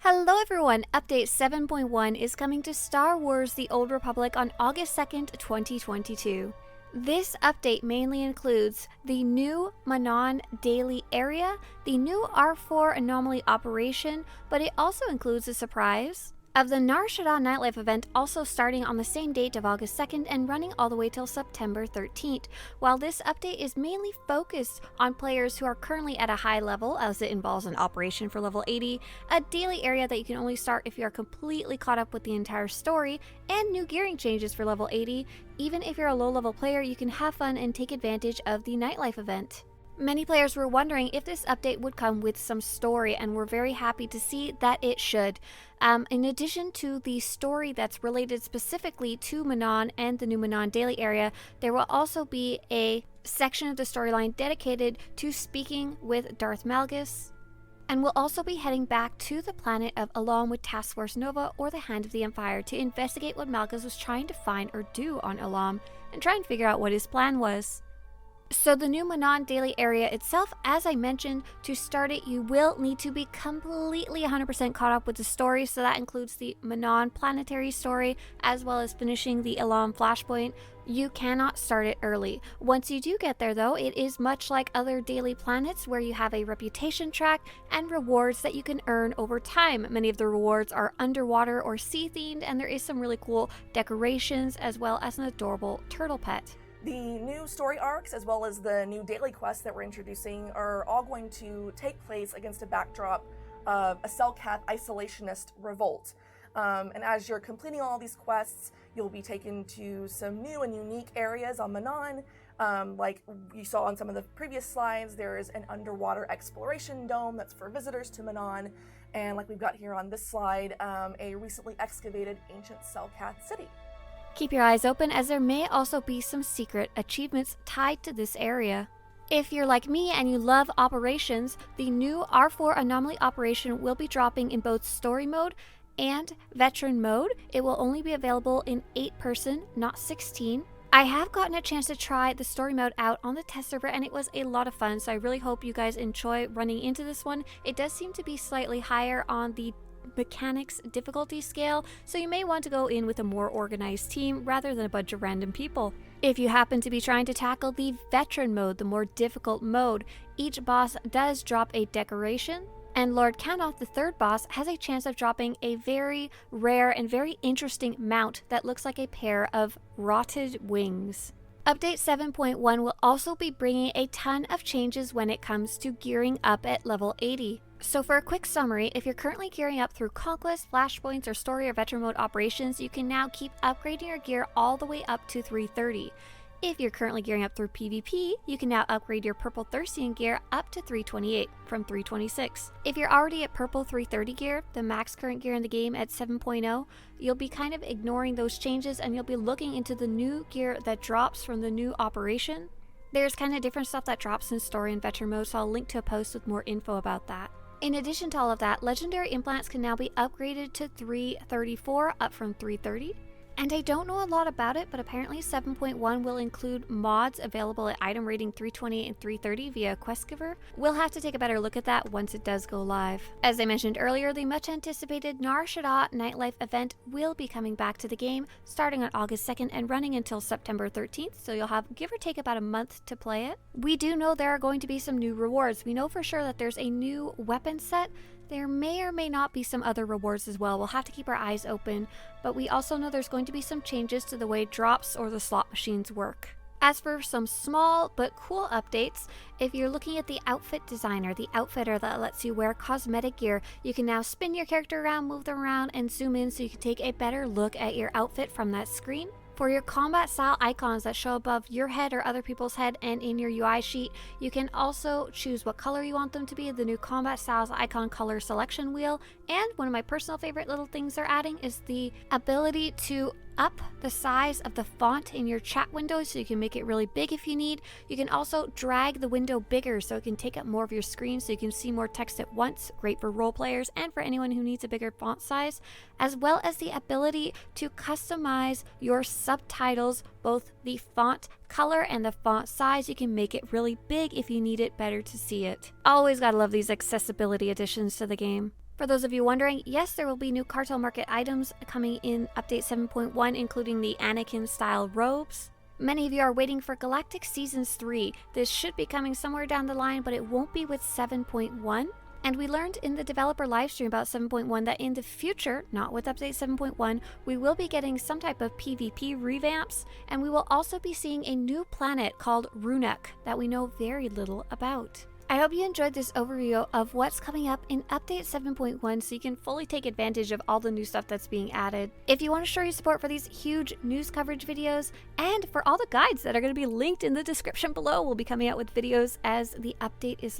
Hello everyone! Update 7.1 is coming to Star Wars The Old Republic on August 2nd, 2022. This update mainly includes the new Manon daily area, the new R4 anomaly operation, but it also includes a surprise of the Nar Shaddaa nightlife event also starting on the same date of August 2nd and running all the way till September 13th. While this update is mainly focused on players who are currently at a high level, as it involves an operation for level 80, a daily area that you can only start if you are completely caught up with the entire story, and new gearing changes for level 80, even if you're a low level player, you can have fun and take advantage of the nightlife event. Many players were wondering if this update would come with some story, and we're very happy to see that it should. In addition to the story that's related specifically to Manon and the new Manon daily area, there will also be a section of the storyline dedicated to speaking with Darth Malgus, and we'll also be heading back to the planet of Elam with Task Force Nova or the Hand of the Empire to investigate what Malgus was trying to find or do on Elam and try and figure out what his plan was. So the new Manon daily area itself, as I mentioned, to start it you will need to be completely 100% caught up with the story, so that includes the Manon planetary story as well as finishing the Elam flashpoint. You cannot start it early. Once you do get there though, it is much like other daily planets where you have a reputation track and rewards that you can earn over time. Many of the rewards are underwater or sea themed, and there is some really cool decorations as well as an adorable turtle pet. The new story arcs, as well as the new daily quests that we're introducing, are all going to take place against a backdrop of a Selkath isolationist revolt. And as you're completing all these quests, you'll be taken to some new and unique areas on Manon. Like you saw on some of the previous slides, there is an underwater exploration dome that's for visitors to Manon. And like we've got here on this slide, a recently excavated ancient Selkath city. Keep your eyes open, as there may also be some secret achievements tied to this area. If you're like me and you love operations, the new R4 anomaly operation will be dropping in both story mode and veteran mode. It will only be available in 8-person, not 16. I have gotten a chance to try the story mode out on the test server and it was a lot of fun, so I really hope you guys enjoy running into this one. It does seem to be slightly higher on the mechanics difficulty scale, so you may want to go in with a more organized team rather than a bunch of random people. If you happen to be trying to tackle the veteran mode, the more difficult mode, each boss does drop a decoration, and Lord Canoth, the third boss, has a chance of dropping a very rare and very interesting mount that looks like a pair of rotted wings. Update 7.1 will also be bringing a ton of changes when it comes to gearing up at level 80. So for a quick summary, if you're currently gearing up through Conquest, Flashpoints, or Story or Veteran Mode operations, you can now keep upgrading your gear all the way up to 330. If you're currently gearing up through PvP, you can now upgrade your Purple Thirstian gear up to 328 from 326. If you're already at Purple 330 gear, the max current gear in the game at 7.0, you'll be kind of ignoring those changes and you'll be looking into the new gear that drops from the new operation. There's kind of different stuff that drops in Story and Veteran Mode, so I'll link to a post with more info about that. In addition to all of that, legendary implants can now be upgraded to 334 up from 330. And I don't know a lot about it, but apparently 7.1 will include mods available at item rating 320 and 330 via Quest Giver. We'll have to take a better look at that once it does go live. As I mentioned earlier, the much anticipated Nar Shaddaa nightlife event will be coming back to the game starting on August 2nd and running until September 13th, so you'll have give or take about a month to play it. We do know there are going to be some new rewards. We know for sure that there's a new weapon set. There may or may not be some other rewards as well. We'll have to keep our eyes open, but we also know there's going to be some changes to the way drops or the slot machines work. As for some small but cool updates, if you're looking at the outfit designer, the outfitter that lets you wear cosmetic gear, you can now spin your character around, move them around, and zoom in so you can take a better look at your outfit from that screen. For your combat style icons that show above your head or other people's head and in your UI sheet, you can also choose what color you want them to be, the new combat styles icon color selection wheel, and one of my personal favorite little things they're adding is the ability to up the size of the font in your chat window so you can make it really big if you need. You can also drag the window bigger so it can take up more of your screen so you can see more text at once. Great for role players and for anyone who needs a bigger font size, as well as the ability to customize your subtitles, both the font color and the font size. You can make it really big if you need it better to see it. Always gotta love these accessibility additions to the game. For those of you wondering, yes, there will be new Cartel Market items coming in Update 7.1, including the Anakin-style robes. Many of you are waiting for Galactic Seasons 3. This should be coming somewhere down the line, but it won't be with 7.1. And we learned in the developer livestream about 7.1 that in the future, not with Update 7.1, we will be getting some type of PvP revamps, and we will also be seeing a new planet called Runuk that we know very little about. I hope you enjoyed this overview of what's coming up in Update 7.1 so you can fully take advantage of all the new stuff that's being added. If you want to show your support for these huge news coverage videos and for all the guides that are going to be linked in the description below, we'll be coming out with videos as the update is